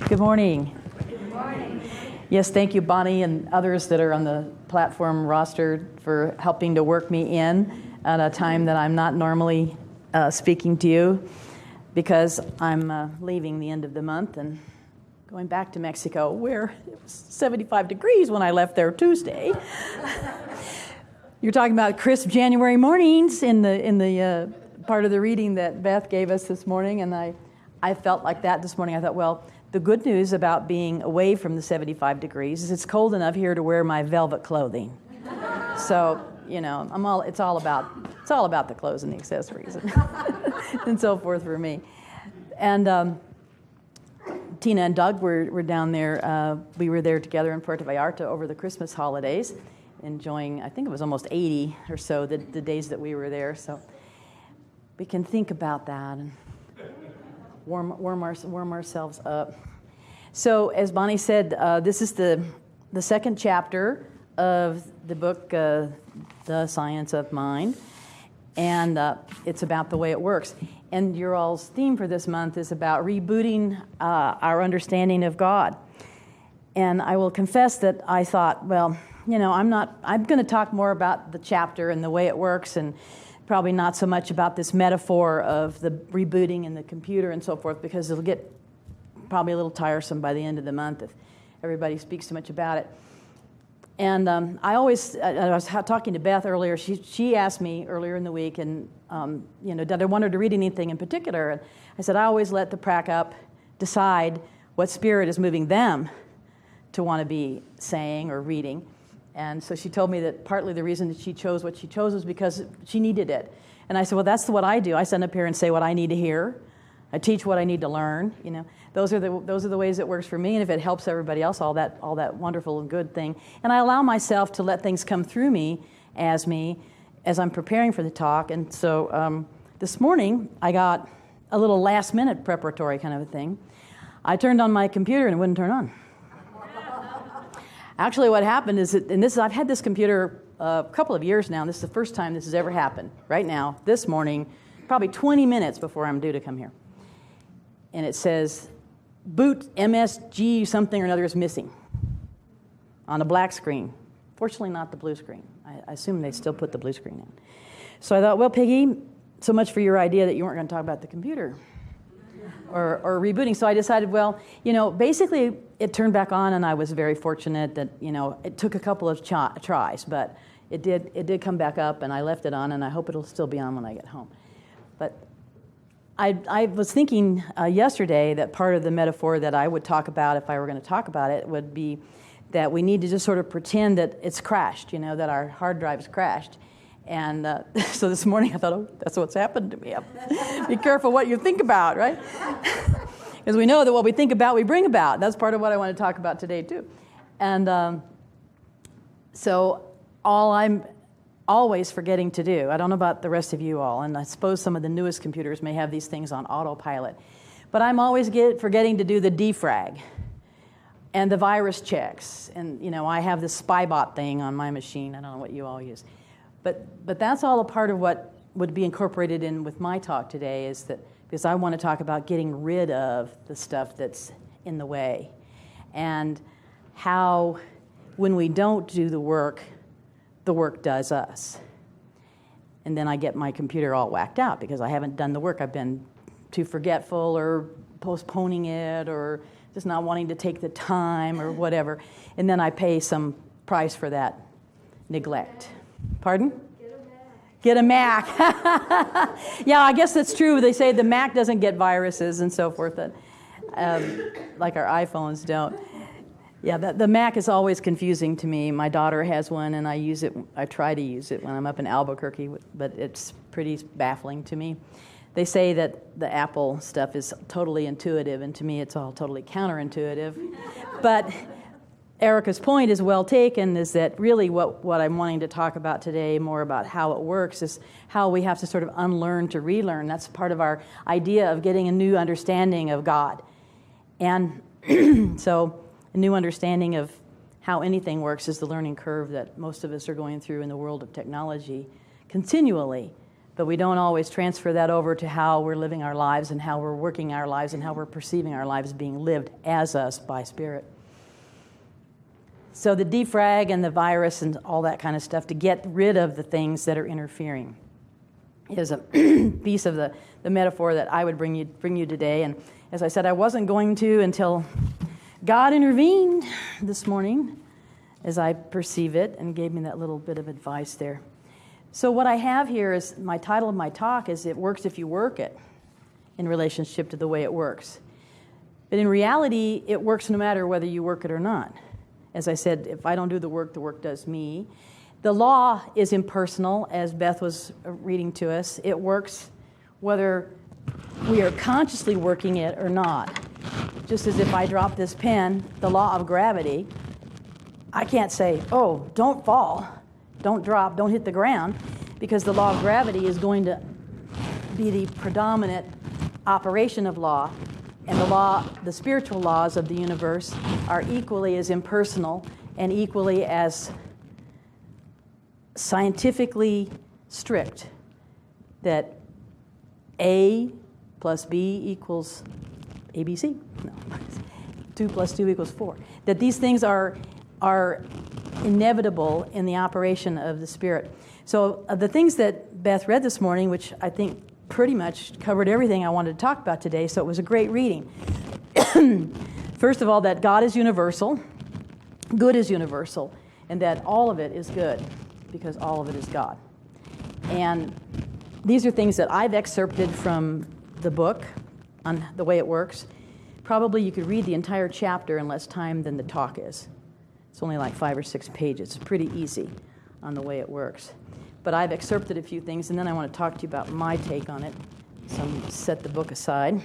Good morning. Good morning. Yes, thank you, Bonnie, and others that are on the platform roster for helping to work me in at a time that I'm not normally speaking to you, because I'm leaving the end of the month and going back to Mexico, where it was 75 degrees when I left there Tuesday. You're talking about crisp January mornings in the part of the reading that Beth gave us this morning, and I felt like that this morning. I thought, well, the good news about being away from the 75 degrees is it's cold enough here to wear my velvet clothing. So, you know, it's all about the clothes and the accessories and so forth for me. And Tina and Doug were down there. We were there together in Puerto Vallarta over the Christmas holidays, enjoying, I think it was almost 80 or so the days that we were there. So we can think about that and warm ourselves up. So as Bonnie said, this is the second chapter of the book, The Science of Mind, and it's about the way it works. And your all's theme for this month is about rebooting our understanding of God. And I will confess that I thought, well, you know, I'm going to talk more about the chapter and the way it works, and probably not so much about this metaphor of the rebooting and the computer and so forth, because it'll get probably a little tiresome by the end of the month if everybody speaks too much about it. And I was talking to Beth earlier. She asked me earlier in the week, and you know, did I want her to read anything in particular? And I said I always let the prac up decide what spirit is moving them to want to be saying or reading. And so she told me that partly the reason that she chose what she chose was because she needed it. And I said, well, that's what I do. I stand up here and say what I need to hear. I teach what I need to learn. You know, those are the ways it works for me. And if it helps everybody else, all that wonderful and good thing. And I allow myself to let things come through me as I'm preparing for the talk. And so this morning I got a little last minute preparatory kind of a thing. I turned on my computer and it wouldn't turn on. Actually, what happened is that, I've had this computer a couple of years now, and this is the first time this has ever happened. Right now, this morning, probably 20 minutes before I'm due to come here. And it says, boot MSG something or another is missing on a black screen. Fortunately, not the blue screen. I assume they still put the blue screen in. So I thought, well, Peggy, so much for your idea that you weren't going to talk about the computer or rebooting. So I decided, well, you know, basically it turned back on, and I was very fortunate that, you know, it took a couple of tries, but it did come back up, and I left it on, and I hope it'll still be on when I get home. But I was thinking yesterday that part of the metaphor that I would talk about if I were going to talk about it would be that we need to just sort of pretend that it's crashed, you know, that our hard drive's crashed. And so this morning I thought, oh, that's what's happened to me. Be careful what you think about, right? Because we know that what we think about, we bring about. That's part of what I want to talk about today, too. And so all I'm always forgetting to do, I don't know about the rest of you all, and I suppose some of the newest computers may have these things on autopilot, but I'm always forgetting to do the defrag and the virus checks. And, you know, I have this SpyBot thing on my machine. I don't know what you all use. But that's all a part of what would be incorporated in with my talk today, is that because I want to talk about getting rid of the stuff that's in the way, and how when we don't do the work does us. And then I get my computer all whacked out because I haven't done the work. I've been too forgetful or postponing it or just not wanting to take the time or whatever. And then I pay some price for that neglect. Pardon? Get a Mac. Yeah, I guess that's true. They say the Mac doesn't get viruses and so forth, that, like our iPhones don't. Yeah, the Mac is always confusing to me. My daughter has one, and I use it. I try to use it when I'm up in Albuquerque, but it's pretty baffling to me. They say that the Apple stuff is totally intuitive, and to me it's all totally counterintuitive. But Erica's point is well taken, is that really what I'm wanting to talk about today, more about how it works, is how we have to sort of unlearn to relearn. That's part of our idea of getting a new understanding of God. And so a new understanding of how anything works is the learning curve that most of us are going through in the world of technology continually. but we don't always transfer that over to how we're living our lives and how we're working our lives and how we're perceiving our lives being lived as us by Spirit. So the defrag and the virus and all that kind of stuff to get rid of the things that are interfering is a piece of the metaphor that I would bring you today. And as I said, I wasn't going to until God intervened this morning as I perceive it and gave me that little bit of advice there. So what I have here is, my title of my talk is It Works If You Work It, in relationship to the way it works. But in reality, it works no matter whether you work it or not. As I said, if I don't do the work does me. The law is impersonal, as Beth was reading to us. It works whether we are consciously working it or not. Just as if I drop this pen, the law of gravity, I can't say, oh, don't fall, don't drop, don't hit the ground, because the law of gravity is going to be the predominant operation of law. And the spiritual laws of the universe are equally as impersonal and equally as scientifically strict, that A plus B equals ABC. No, 2 plus 2 equals 4. That these things are inevitable in the operation of the Spirit. So the things that Beth read this morning, which I think pretty much covered everything I wanted to talk about today, so it was a great reading. First of all, that God is universal, good is universal, and that all of it is good because all of it is God. And these are things that I've excerpted from the book on the way it works. Probably you could read the entire chapter in less time than the talk is. It's only like 5 or 6 pages. It's pretty easy on the way it works. But I've excerpted a few things, and then I want to talk to you about my take on it. So I'm going to set the book aside.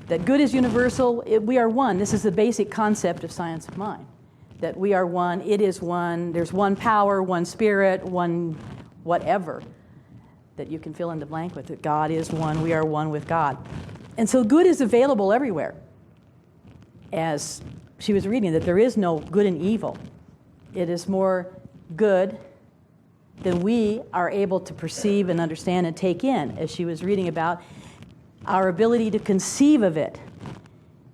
That good is universal. We are one. This is the basic concept of science of mind. That we are one. It is one. There's one power, one spirit, one whatever that you can fill in the blank with. That God is one. We are one with God. And so good is available everywhere. As she was reading, that there is no good and evil. It is more good than we are able to perceive and understand and take in. As she was reading about, our ability to conceive of it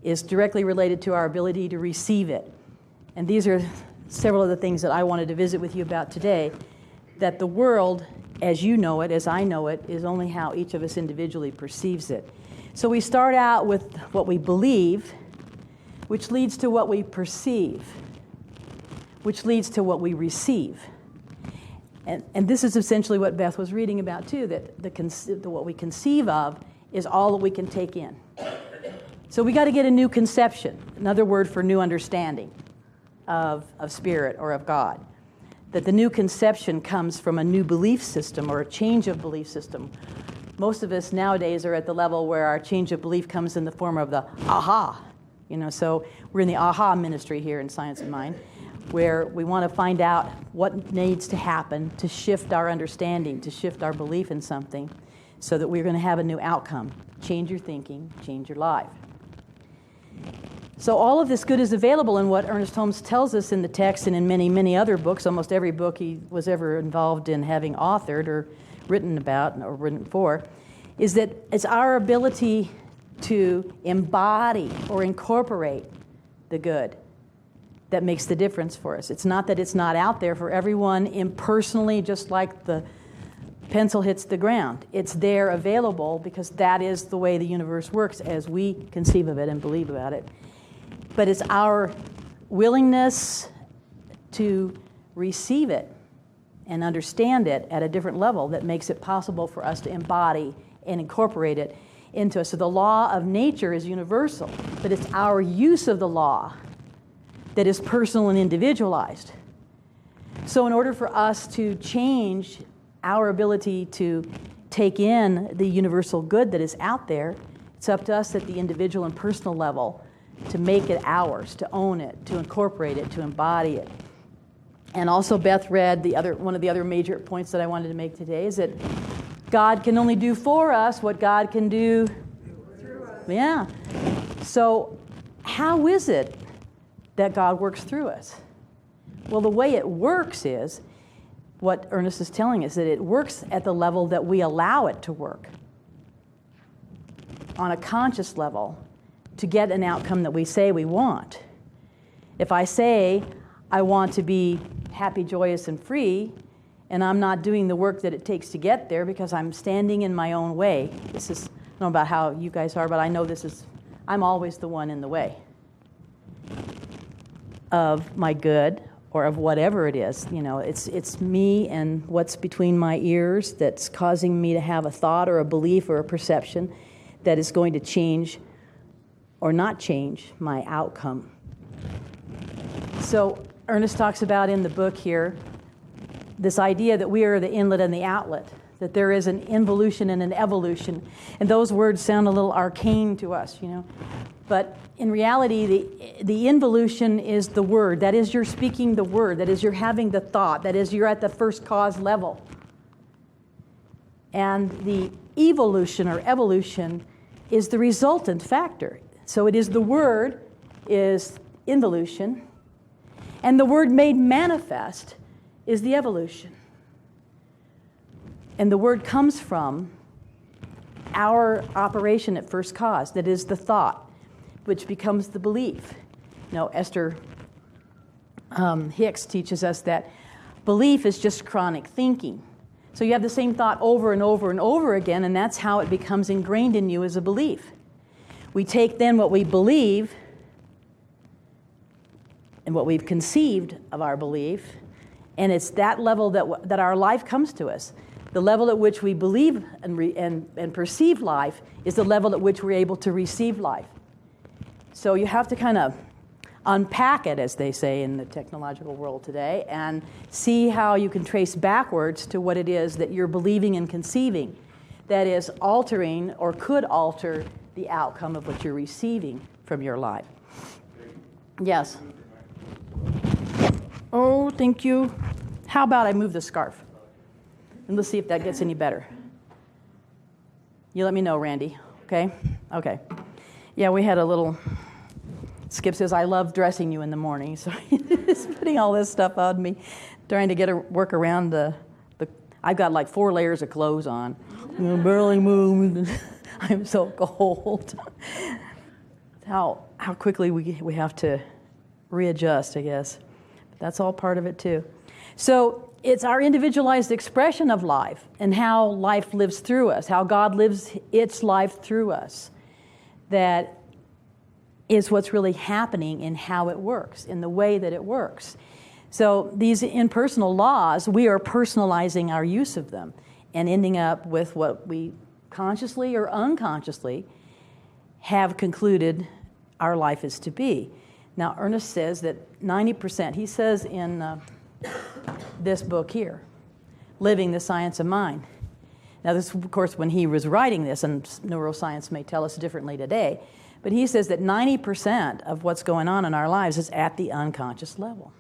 is directly related to our ability to receive it. And these are several of the things that I wanted to visit with you about today, that the world, as you know it, as I know it, is only how each of us individually perceives it. So we start out with what we believe, which leads to what we perceive, which leads to what we receive. And this is essentially what Beth was reading about too, that what we conceive of is all that we can take in. So we got to get a new conception, another word for new understanding of spirit or of God. That the new conception comes from a new belief system or a change of belief system. Most of us nowadays are at the level where our change of belief comes in the form of the aha. So we're in the aha ministry here in Science of Mind, where we want to find out what needs to happen to shift our understanding, to shift our belief in something, so that we're going to have a new outcome. Change your thinking, change your life. So all of this good is available in what Ernest Holmes tells us in the text and in many, many other books, almost every book he was ever involved in having authored or written about or written for, is that it's our ability to embody or incorporate the good that makes the difference for us. It's not that it's not out there for everyone impersonally, just like the pencil hits the ground. It's there available because that is the way the universe works as we conceive of it and believe about it. But it's our willingness to receive it and understand it at a different level that makes it possible for us to embody and incorporate it into us. So the law of nature is universal, but it's our use of the law that is personal and individualized. So in order for us to change our ability to take in the universal good that is out there, it's up to us at the individual and personal level to make it ours, to own it, to incorporate it, to embody it. And also Beth read one of the other major points that I wanted to make today is that God can only do for us what God can do through us. Yeah. So how is it that God works through us? Well, the way it works is what Ernest is telling us, that it works at the level that we allow it to work, on a conscious level, to get an outcome that we say we want. If I say I want to be happy, joyous, and free, and I'm not doing the work that it takes to get there because I'm standing in my own way. This is, I don't know about how you guys are, but I know I'm always the one in the way of my good or of whatever it is. You know, it's me and what's between my ears that's causing me to have a thought or a belief or a perception that is going to change or not change my outcome. So Ernest talks about in the book here this idea that we are the inlet and the outlet, that there is an involution and an evolution. And those words sound a little arcane to us, you know. But in reality, the involution is the word. That is, you're speaking the word. That is, you're having the thought. That is, you're at the first cause level. And the evolution or evolution is the resultant factor. So it is the word is involution, and the word made manifest is the evolution. And the word comes from our operation at first cause, that is the thought, which becomes the belief. You know, Esther Hicks teaches us that belief is just chronic thinking. So you have the same thought over and over and over again, and that's how it becomes ingrained in you as a belief. We take then what we believe and what we've conceived of our belief, and it's that level that our life comes to us. The level at which we believe and perceive life is the level at which we're able to receive life. So you have to kind of unpack it, as they say in the technological world today, and see how you can trace backwards to what it is that you're believing and conceiving that is altering or could alter the outcome of what you're receiving from your life. Yes. Oh, thank you. How about I move the scarf? And let's see if that gets any better. You let me know, Randy. Okay? Okay. Yeah, we had a little... Skip says, I love dressing you in the morning. So he's putting all this stuff on me, trying to work around the... I've got like 4 layers of clothes on. I'm barely moving. I'm so cold. How quickly we have to readjust, I guess. But that's all part of it, too. So it's our individualized expression of life and how life lives through us, how God lives its life through us, that is what's really happening in how it works, in the way that it works. So these impersonal laws, we are personalizing our use of them and ending up with what we consciously or unconsciously have concluded our life is to be. Now, Ernest says that 90%, he says in this book here, Living the Science of Mind. Now, this, of course, when he was writing this, and neuroscience may tell us differently today, but he says that 90% of what's going on in our lives is at the unconscious level.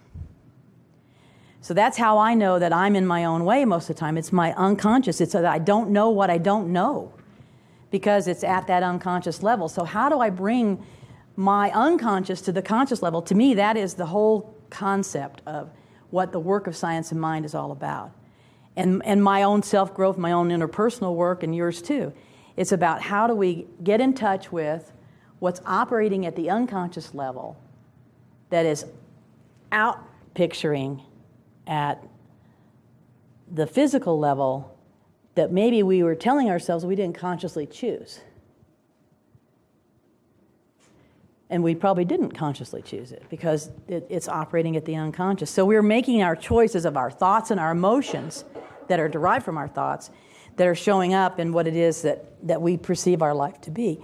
So that's how I know that I'm in my own way most of the time. It's my unconscious. It's that I don't know what I don't know because it's at that unconscious level. So how do I bring my unconscious to the conscious level? To me, that is the whole concept of what the work of Science of Mind is all about. And my own self-growth, my own interpersonal work, and yours too. It's about how do we get in touch with what's operating at the unconscious level that is out picturing at the physical level that maybe we were telling ourselves we didn't consciously choose. And we probably didn't consciously choose it because it's operating at the unconscious. So we're making our choices of our thoughts and our emotions that are derived from our thoughts that are showing up in what it is that we perceive our life to be.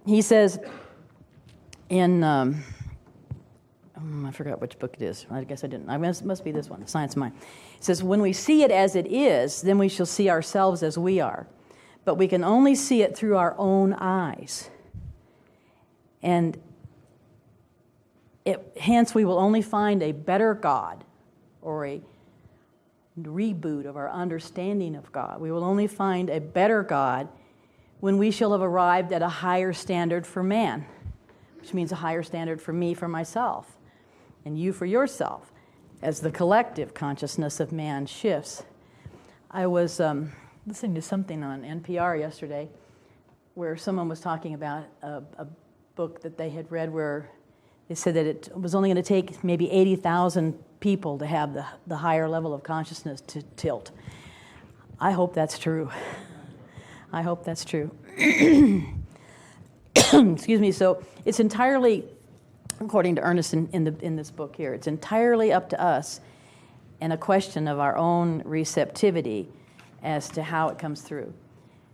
He says in, I forgot which book it is. I guess I didn't. It must be this one, Science of Mind. He says, when we see it as it is, then we shall see ourselves as we are. But we can only see it through our own eyes. And hence we will only find a better God or a reboot of our understanding of God. We will only find a better God when we shall have arrived at a higher standard for man, which means a higher standard for me, for myself, and you for yourself. as the collective consciousness of man shifts. I was listening to something on NPR yesterday where someone was talking about a book that they had read where they said that it was only going to take maybe 80,000 people to have the higher level of consciousness to tilt. I hope that's true. I hope that's true. Excuse me. So it's entirely, according to Ernest in this book here, it's entirely up to us and a question of our own receptivity as to how it comes through.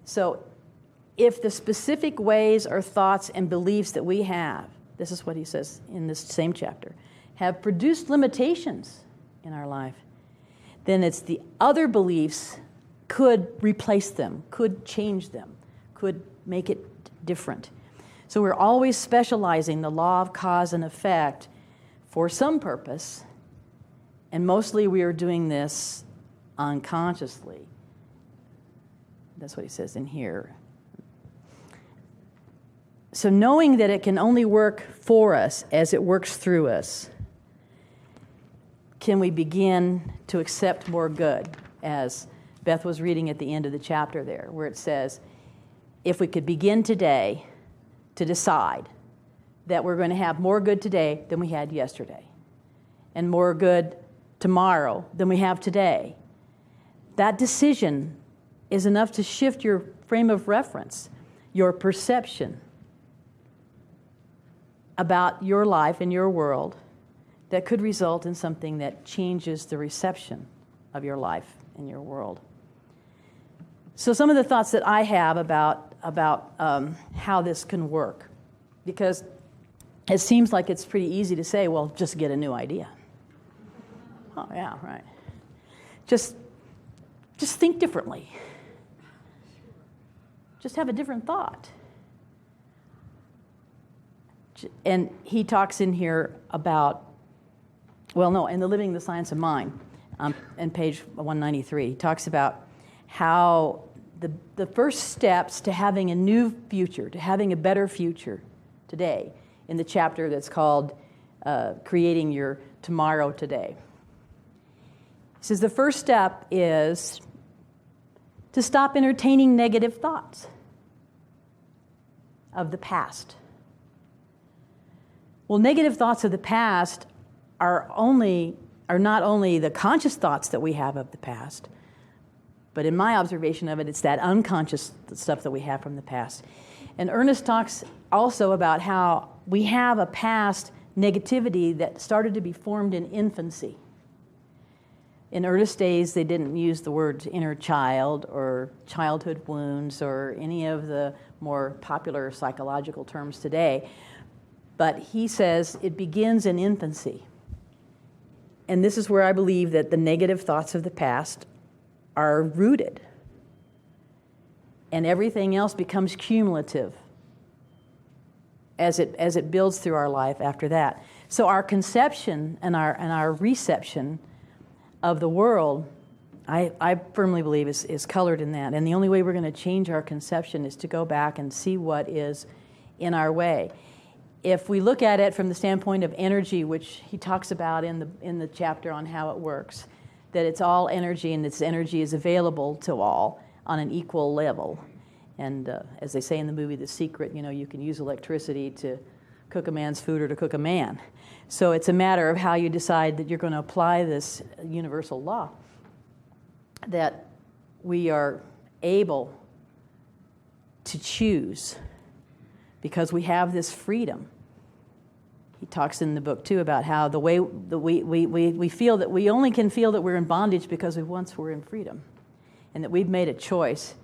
So if the specific ways or thoughts and beliefs that we have, this is what he says in this same chapter, have produced limitations in our life, then it's the other beliefs could replace them, could change them, could make it different. So we're always specializing the law of cause and effect for some purpose, and mostly we are doing this unconsciously. That's what he says in here. So knowing that it can only work for us as it works through us, can we begin to accept more good, as Beth was reading at the end of the chapter there, where it says, if we could begin today to decide that we're going to have more good today than we had yesterday, and more good tomorrow than we have today, that decision is enough to shift your frame of reference, your perception about your life and your world, that could result in something that changes the reception of your life and your world. So some of the thoughts that I have about how this can work, because it seems like it's pretty easy to say, well, just get a new idea. Oh, yeah, right. Just think differently. Just have a different thought. And he talks in here about, in the Living the Science of Mind, on page 193, he talks about how the first steps to having a new future, to having a better future today, in the chapter that's called Creating Your Tomorrow Today. He says the first step is to stop entertaining negative thoughts of the past. Well, negative thoughts of the past are not only the conscious thoughts that we have of the past, but in my observation of it, it's that unconscious stuff that we have from the past. And Ernest talks also about how we have a past negativity that started to be formed in infancy. In Ernest's days, they didn't use the words inner child or childhood wounds or any of the more popular psychological terms today. But he says it begins in infancy. And this is where I believe that the negative thoughts of the past are rooted. And everything else becomes cumulative as it builds through our life after that. So our conception and our reception of the world, I firmly believe, is colored in that. And the only way we're going to change our conception is to go back and see what is in our way. If we look at it from the standpoint of energy, which he talks about in the chapter on how it works, that it's all energy and this energy is available to all on an equal level. And as they say in the movie The Secret, you can use electricity to cook a man's food or to cook a man. So it's a matter of how you decide that you're going to apply this universal law, that we are able to choose because we have this freedom. He talks in the book, too, about how the way that we feel that we only can feel that we're in bondage because we once were in freedom, and that we've made a choice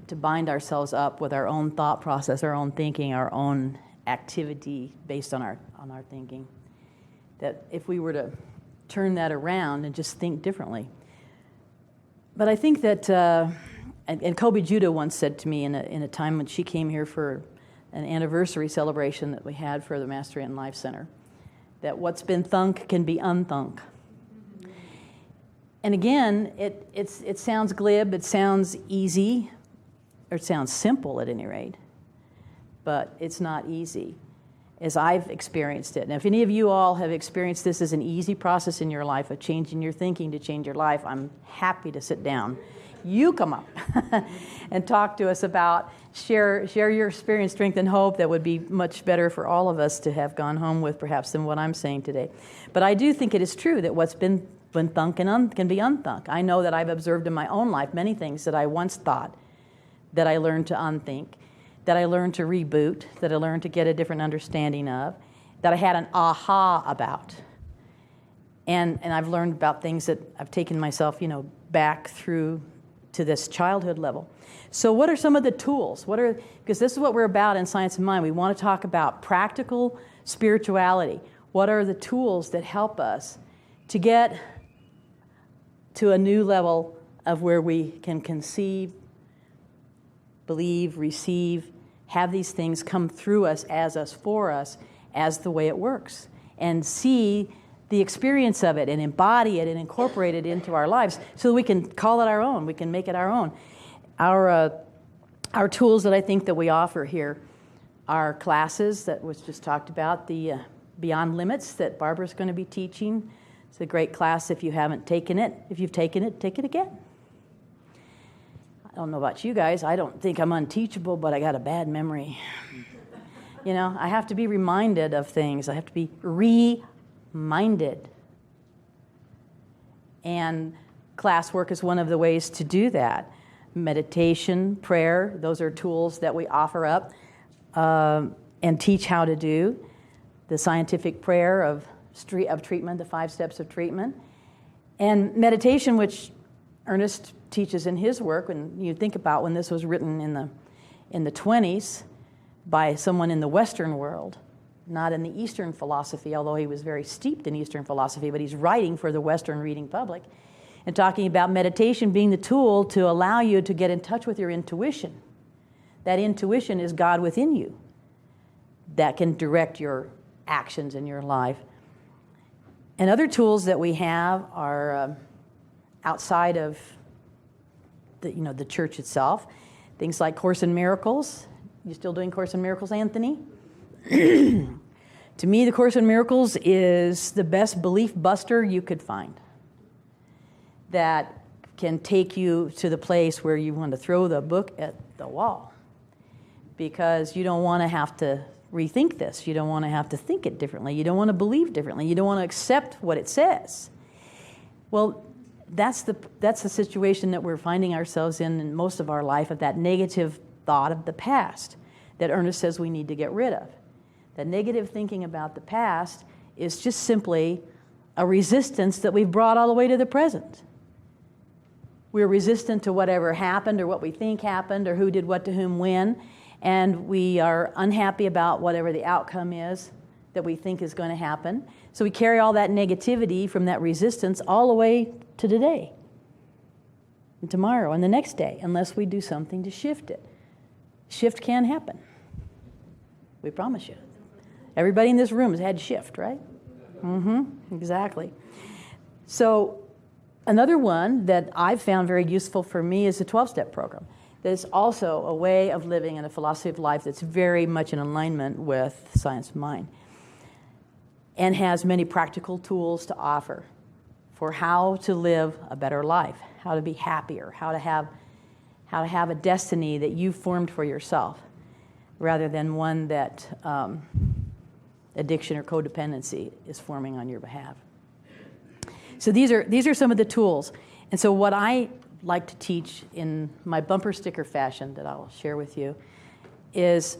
to bind ourselves up with our own thought process, our own thinking, our own activity based on our thinking. That if we were to turn that around and just think differently. But I think that, and Kobe Judah once said to me in a time when she came here for an anniversary celebration that we had for the Mastery in Life Center, that what's been thunk can be unthunk. And again, it sounds glib, it sounds easy, or it sounds simple at any rate, but it's not easy. as I've experienced it. And if any of you all have experienced this as an easy process in your life of changing your thinking to change your life, I'm happy to sit down. You come up and talk to us about, share your experience, strength, and hope. That would be much better for all of us to have gone home with perhaps than what I'm saying today. But I do think it is true that what's been thunk can be unthunk. I know that I've observed in my own life many things that I once thought that I learned to unthink, that I learned to reboot, that I learned to get a different understanding of, that I had an aha about. And I've learned about things that I've taken myself, back through to this childhood level. So what are some of the tools? Because this is what we're about in Science of Mind. We want to talk about practical spirituality. What are the tools that help us to get to a new level of where we can conceive, believe, receive, have these things come through us, for us, as the way it works, and see the experience of it and embody it and incorporate it into our lives so that we can call it our own, we can make it our own. Our tools that I think that we offer here are classes that was just talked about, the Beyond Limits that Barbara's going to be teaching. It's a great class if you haven't taken it. If you've taken it, take it again. I don't know about you guys. I don't think I'm unteachable, but I got a bad memory. I have to be reminded of things. I have to be reminded. And classwork is one of the ways to do that. Meditation, prayer, those are tools that we offer up and teach how to do. The scientific prayer of treatment, the 5 steps of treatment. And meditation, which Ernest teaches in his work, when you think about when this was written in the 20s by someone in the Western world, not in the Eastern philosophy, although he was very steeped in Eastern philosophy, but he's writing for the Western reading public and talking about meditation being the tool to allow you to get in touch with your intuition. That intuition is God within you that can direct your actions in your life. And other tools that we have are outside of the church itself, things like Course in Miracles. You still doing Course in Miracles, Anthony? To me, the Course in Miracles is the best belief buster you could find, that can take you to the place where you want to throw the book at the wall, because you don't want to have to rethink this. You don't want to have to think it differently. You don't want to believe differently. You don't want to accept what it says. Well, that's the situation that we're finding ourselves in most of our life, of that negative thought of the past that Ernest says we need to get rid of. That negative thinking about the past is just simply a resistance that we've brought all the way to the present. We're resistant to whatever happened or what we think happened or who did what to whom when, and we are unhappy about whatever the outcome is that we think is going to happen. So we carry all that negativity from that resistance all the way to today and tomorrow and the next day, unless we do something to shift it. Shift can happen. We promise you. Everybody in this room has had shift, right? Exactly. So another one that I've found very useful for me is the 12-step program. That is also a way of living and a philosophy of life that's very much in alignment with Science of Mind, and has many practical tools to offer for how to live a better life, how to be happier, how to have a destiny that you formed for yourself, rather than one that addiction or codependency is forming on your behalf. So these are some of the tools. And so what I like to teach in my bumper sticker fashion that I'll share with you is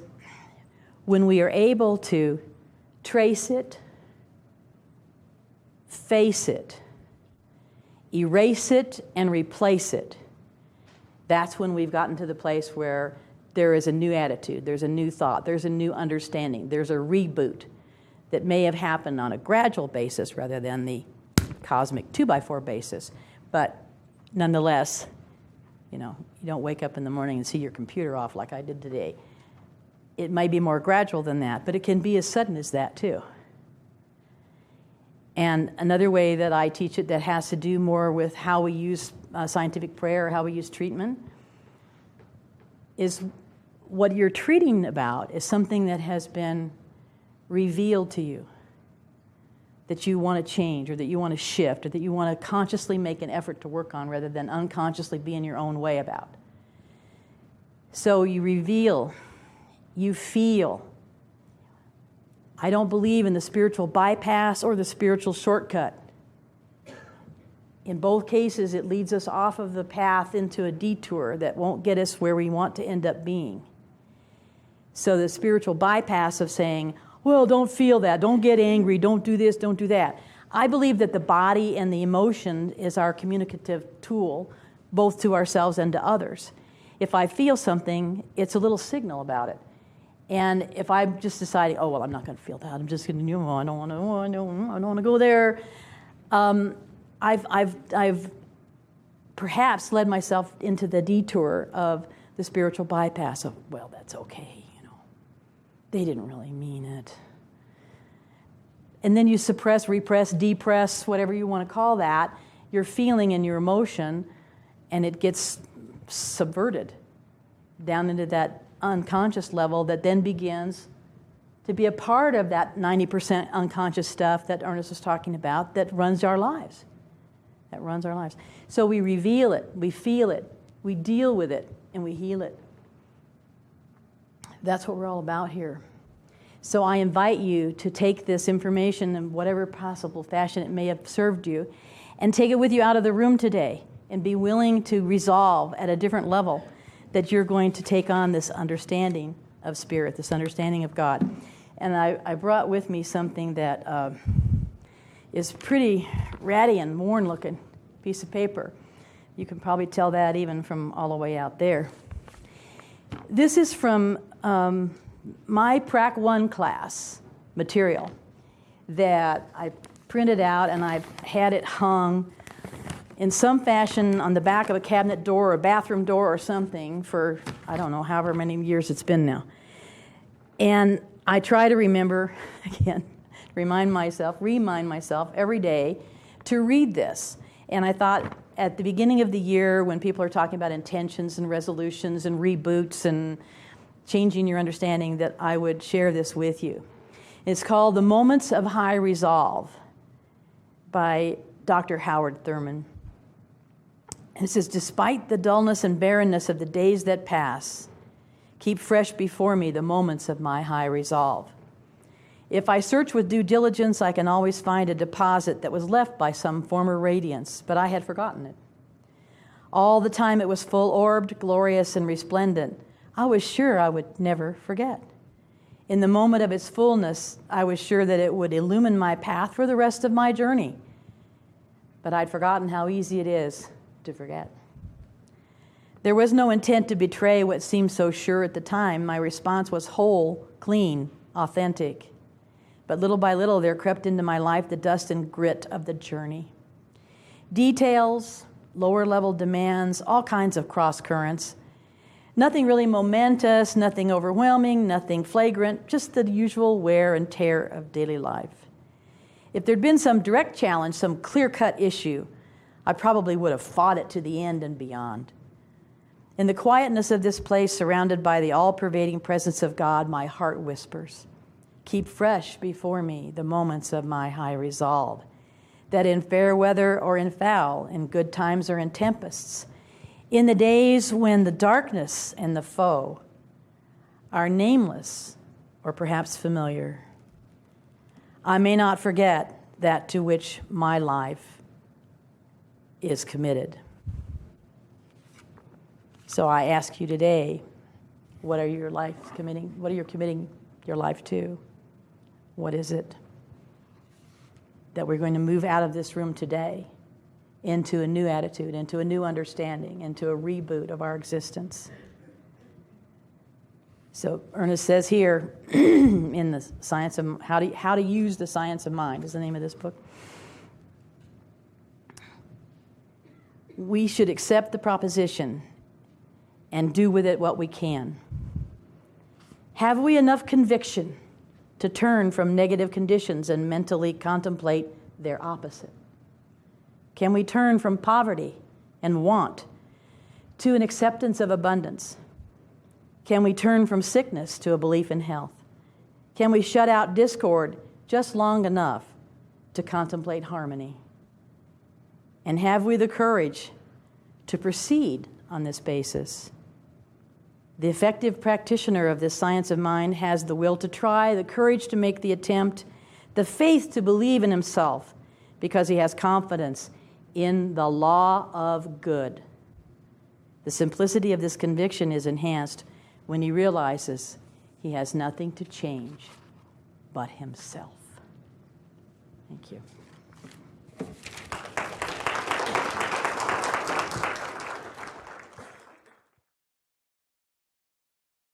when we are able to trace it, face it, erase it, and replace it, that's when we've gotten to the place where there is a new attitude, there's a new thought, there's a new understanding, there's a reboot that may have happened on a gradual basis rather than the cosmic 2x4 basis. But nonetheless, you don't wake up in the morning and see your computer off like I did today. It might be more gradual than that, but it can be as sudden as that too. And another way that I teach it that has to do more with how we use scientific prayer or how we use treatment is what you're treating about is something that has been revealed to you that you want to change or that you want to shift or that you want to consciously make an effort to work on rather than unconsciously be in your own way about. So you reveal, you feel. I don't believe in the spiritual bypass or the spiritual shortcut. In both cases, it leads us off of the path into a detour that won't get us where we want to end up being. So the spiritual bypass of saying, well, don't feel that, don't get angry, don't do this, don't do that. I believe that the body and the emotion is our communicative tool, both to ourselves and to others. If I feel something, it's a little signal about it. And if I'm just deciding, oh, well, I'm not going to feel that, I'm just going to, I don't want to go there. I've perhaps led myself into the detour of the spiritual bypass of, well, that's okay. They didn't really mean it. And then you suppress, repress, depress, whatever you want to call that, your feeling and your emotion, and it gets subverted down into that unconscious level that then begins to be a part of that 90% unconscious stuff that Ernest was talking about that runs our lives. That runs our lives. So we reveal it, we feel it, we deal with it, and we heal it. That's what we're all about here. So I invite you to take this information in whatever possible fashion it may have served you and take it with you out of the room today and be willing to resolve at a different level that you're going to take on this understanding of spirit, this understanding of God. And I brought with me something that is pretty ratty and worn looking piece of paper. You can probably tell that even from all the way out there. This is from my Prac 1 class material that I printed out, and I've had it hung in some fashion on the back of a cabinet door or a bathroom door or something for, I don't know, however many years it's been now. And I try to remember, again, remind myself every day to read this. And I thought at the beginning of the year when people are talking about intentions and resolutions and reboots and changing your understanding, that I would share this with you. It's called The Moments of High Resolve by Dr. Howard Thurman. And it says, despite the dullness and barrenness of the days that pass, keep fresh before me the moments of my high resolve. If I search with due diligence, I can always find a deposit that was left by some former radiance, but I had forgotten it. All the time it was full-orbed, glorious, and resplendent. I was sure I would never forget. In the moment of its fullness, I was sure that it would illumine my path for the rest of my journey. But I'd forgotten how easy it is to forget. There was no intent to betray what seemed so sure at the time. My response was whole, clean, authentic. But little by little, there crept into my life the dust and grit of the journey. Details, lower-level demands, all kinds of cross-currents. Nothing really momentous, nothing overwhelming, nothing flagrant, just the usual wear and tear of daily life. If there'd been some direct challenge, some clear-cut issue, I probably would have fought it to the end and beyond. In the quietness of this place, surrounded by the all-pervading presence of God, my heart whispers, keep fresh before me the moments of my high resolve, that in fair weather or in foul, in good times or in tempests, in the days when the darkness and the foe are nameless or perhaps familiar, I may not forget that to which my life is committed. So I ask you today, what are you committing your life to? What is it that we're going to move out of this room today into a new attitude, into a new understanding, into a reboot of our existence? So Ernest says here in the science of how to use the science of mind is the name of this book. We should accept the proposition and do with it what we can. Have we enough conviction to turn from negative conditions and mentally contemplate their opposite? Can we turn from poverty and want to an acceptance of abundance? Can we turn from sickness to a belief in health? Can we shut out discord just long enough to contemplate harmony? And have we the courage to proceed on this basis? The effective practitioner of this science of mind has the will to try, the courage to make the attempt, the faith to believe in himself because he has confidence in the law of good. The simplicity of this conviction is enhanced when he realizes he has nothing to change but himself. Thank you.